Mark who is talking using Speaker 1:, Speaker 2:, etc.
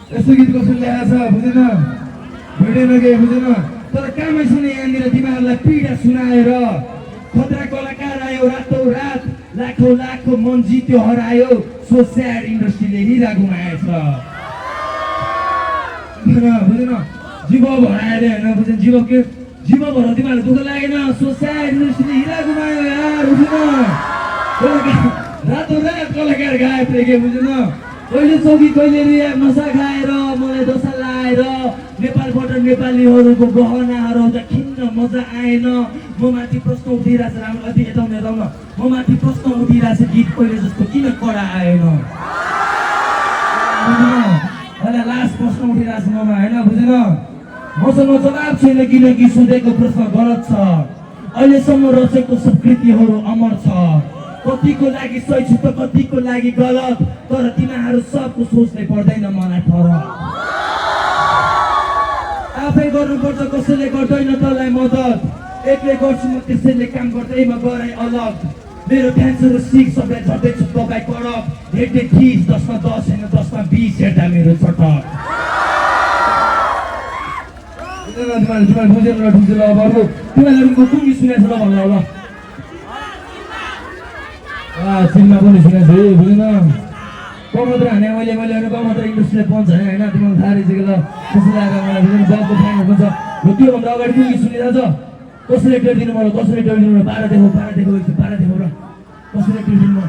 Speaker 1: यस्तो गीत कसले ल्याएछ बुझेन भेटेन के बुझेन तर कामै छैन यहाँनिर तिमीहरूलाई पीडा सुनाएर खतरा कलाकार आयो रातौ रात लाखौँ लाखको मन जित्यो हरायो सो स्याड इन्डस्ट्रीले हिरा गुमाएछ बुझेन जीव भराएर होइन बुझेन जीव के जीव भर तिमीहरूलाई दुःख लागेन सो स्याड इन्डस्ट्रीले हिरा गुमायो यार बुझेन रातौ रात कलाकार गायब थिए के बुझेन कहिले चौकी कहिले रिया नसा खाएर मलाई दशा लाएर नेपालबाट नेपालीहरूको गहनाहरू आउँदा खिन्न मजा आएन म माथि प्रश्न उठिरहेछ राम्रो अति यताउन यताउन म माथि प्रश्न उठिरहेछ गीत पहिले जस्तो किन कडा आएन होइन लास्ट प्रश्न उठिरहेछ ममा होइन बुझेन मसँग जवाब छैन किनकि सोधेको प्रश्न गलत छ अहिलेसम्म रचेको सब कृतिहरू अमर छ कतिको लागि सही छु त कतिको लागि गलत तर तिमीहरू सबको सोच्नै पर्दैन मलाई फरक आफै गर्नुपर्छ कसैले गर्दैन तँलाई मद्दत एक्लै गर्छु म त्यसैले काम गर्दैमा गराइ अलग मेरो फ्यान्सहरू सिक सबलाई झट्दैछु तपाईँ कडक हेर्दै 30 10मा 10 होइन 10मा 20 हेर्दा मेरो चटक तिमीहरू बुझेर ठुल्छ ल अब तिमीहरूको कुन गीत सुनेको छ ल भन्नु ल सिनेमा पनि सुनेको छु बुझेन कमात्र हाने मैले कमात्र इन्डस्ट्रीले पन्छ होइन तिमीलाई थाहा रहेछ कि ल खुसी लागेर मलाई बुझेन जबको फ्यानहरू पनि छ त्योभन्दा अगाडि कुन गीत सुनिरहेछ कसैले टेर दिनु मलाई कसैले टेर दिनु 12 देखो र कसैले टेर दिनु